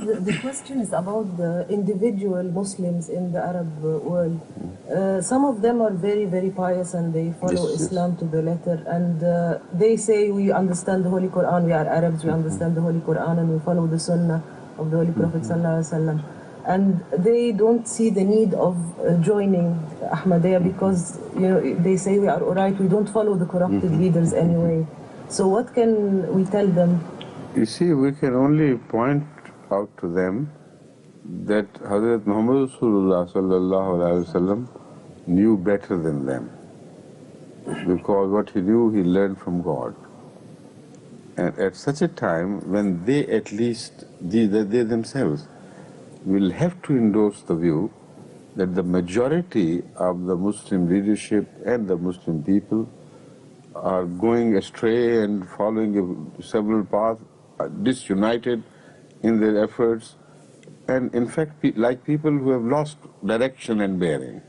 The question is about the individual Muslims in the Arab world. Some of them are very, very pious and they follow Islam to the letter. And they say, we understand the Holy Quran, we are Arabs, we understand the Holy Quran and we follow the Sunnah of the Holy Prophet Sallallahu Alaihi Wasallam. And they don't see the need of joining Ahmadiyyat because, they say we are all right, we don't follow the corrupted leaders anyway. So what can we tell them? You see, we can only point out to them that Hazrat Muhammad Rasulullah sallallahu alaihi wasallam knew better than them, because what he knew he learned from God. And at such a time when they, at least they themselves, will have to endorse the view that the majority of the Muslim leadership and the Muslim people are going astray and following several paths, disunited in their efforts, and in fact like people who have lost direction and bearing.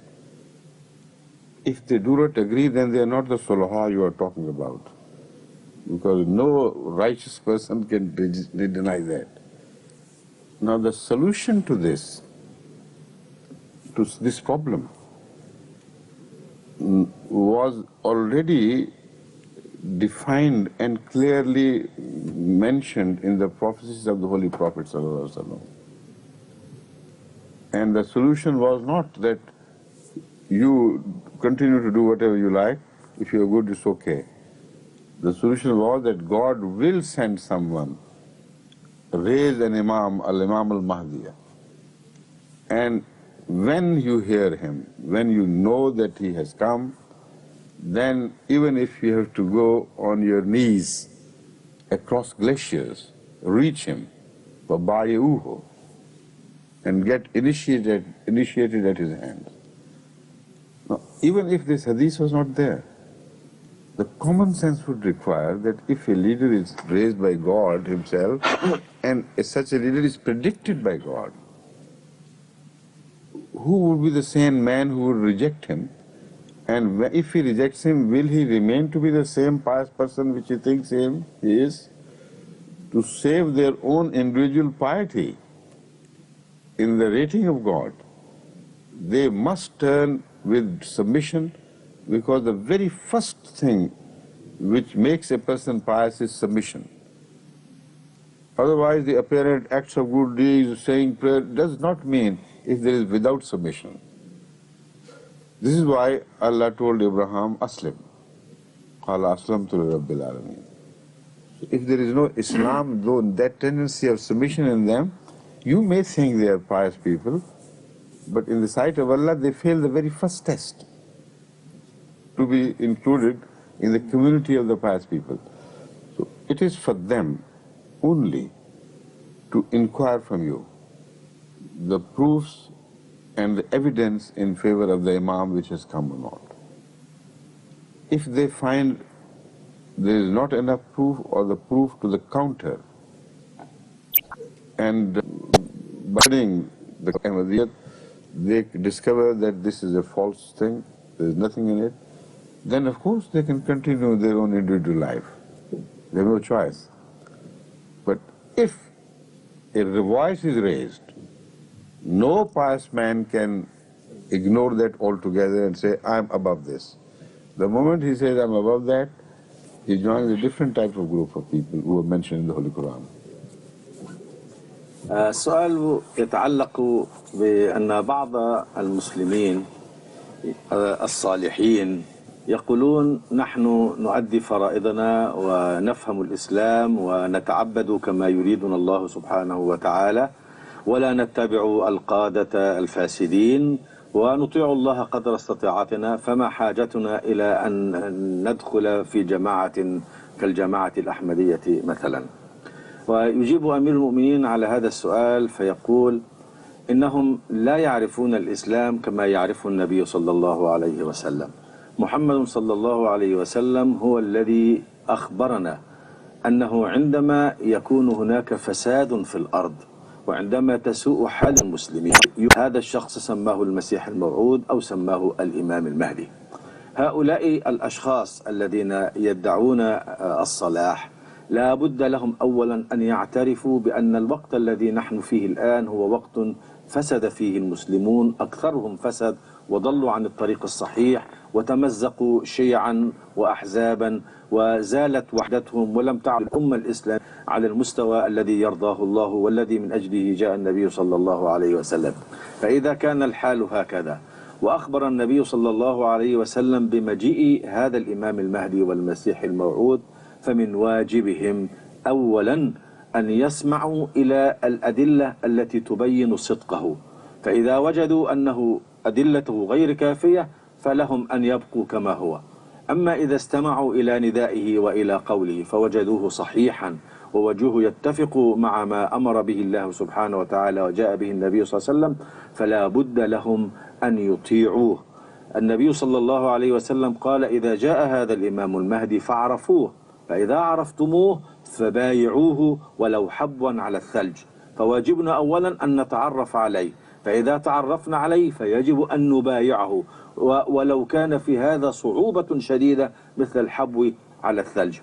If they do not agree, then they are not the Sulaha you are talking about, because no righteous person can deny that. Now the solution to this problem was already defined and clearly mentioned in the prophecies of the Holy Prophet Sallallahu Alaihi Wasallam. And the solution was not that you continue to do whatever you like, if you are good it's okay. The solution was that God will send someone, raise an Imam, al-Imam al-Mahdi. And when you hear him, when you know that he has come, then even if you have to go on your knees across glaciers, reach him, فَبَايِعُوهُ, and get initiated at his hands. Now, even if this hadith was not there, the common sense would require that if a leader is raised by God himself, and such a leader is predicted by God, who would be the sane man who would reject him? And if he rejects him, will he remain to be the same pious person which he thinks he is? To save their own individual piety in the rating of God, they must turn with submission, because the very first thing which makes a person pious is submission. Otherwise, the apparent acts of good deeds, saying prayer, does not mean if there is without submission. This is why Allah told Abraham, Aslim. Qala aslamtu li rabbil alameen. If there is no Islam, though that tendency of submission in them, you may think they are pious people, but in the sight of Allah, they fail the very first test to be included in the community of the pious people. So it is for them only to inquire from you the proofs and the evidence in favor of the Imam which has come or not. If they find there is not enough proof, or the proof to the counter, and burning the Ahmadiyyat, they discover that this is a false thing, there is nothing in it, then of course they can continue their own individual life. They have no choice. But if a voice is raised, no pious man can ignore that altogether and say, I am above this. The moment he says, I am above that, he joins a different type of group of people who are mentioned in the Holy Quran. السؤال يتعلق بأن بعض المسلمين الصالحين يقولون نحن نؤدي فرائضنا ونفهم الإسلام ونتعبد كما يريدنا الله سبحانه وتعالى، ولا نتبع القادة الفاسدين، ونطيع الله قدر استطاعتنا، فما حاجتنا إلى أن ندخل في جماعة كالجماعة الأحمدية مثلا. ويجيب أمير المؤمنين على هذا السؤال فيقول إنهم لا يعرفون الإسلام كما يعرفه النبي صلى الله عليه وسلم. محمد صلى الله عليه وسلم هو الذي أخبرنا أنه عندما يكون هناك فساد في الأرض وعندما تسوء حال المسلمين، هذا الشخص سماه المسيح الموعود أو سماه الإمام المهدي. هؤلاء الأشخاص الذين يدعون الصلاح لا بد لهم أولا أن يعترفوا بأن الوقت الذي نحن فيه الآن هو وقت فسد فيه المسلمون، أكثرهم فسد وضلوا عن الطريق الصحيح وتمزقوا شيعا وأحزابا وزالت وحدتهم ولم تعد الأمة الإسلام على المستوى الذي يرضاه الله والذي من أجله جاء النبي صلى الله عليه وسلم. فإذا كان الحال هكذا وأخبر النبي صلى الله عليه وسلم بمجيء هذا الإمام المهدي والمسيح الموعود، فمن واجبهم أولا أن يسمعوا إلى الأدلة التي تبين صدقه، فإذا وجدوا أنه أدلته غير كافية فلهم أن يبقوا كما هو. أما إذا استمعوا إلى ندائه وإلى قوله فوجدوه صحيحا ووجهه يتفق مع ما أمر به الله سبحانه وتعالى وجاء به النبي صلى الله عليه وسلم، فلا بد لهم أن يطيعوه. النبي صلى الله عليه وسلم قال: إذا جاء هذا الإمام المهدي فاعرفوه، فإذا عرفتموه فبايعوه ولو حبوا على الثلج. فواجبنا أولا أن نتعرف عليه، فإذا تعرفنا عليه فيجب أن نبايعه ولو كان في هذا صعوبة شديدة مثل الحبو على الثلج.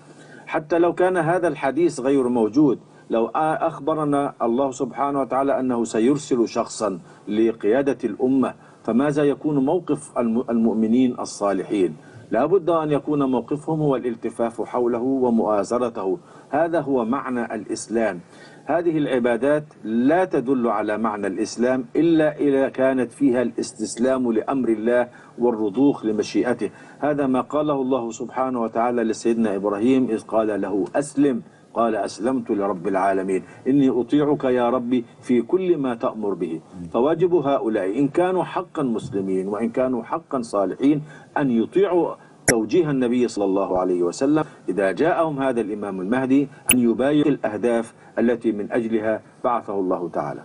حتى لو كان هذا الحديث غير موجود، لو أخبرنا الله سبحانه وتعالى أنه سيرسل شخصا لقيادة الأمة، فماذا يكون موقف المؤمنين الصالحين؟ لا بد أن يكون موقفهم هو الالتفاف حوله ومؤازرته. هذا هو معنى الإسلام. هذه العبادات لا تدل على معنى الإسلام إلا إذا كانت فيها الاستسلام لأمر الله والرضوخ لمشيئته. هذا ما قاله الله سبحانه وتعالى لسيدنا إبراهيم إذ قال له أسلم، قال أسلمت لرب العالمين إني أطيعك يا ربي في كل ما تأمر به. فواجب هؤلاء إن كانوا حقا مسلمين وإن كانوا حقا صالحين أن يطيعوا توجيه النبي صلى الله عليه وسلم إذا جاءهم هذا الإمام المهدي، أن يبايعوا الأهداف التي من أجلها بعثه الله تعالى.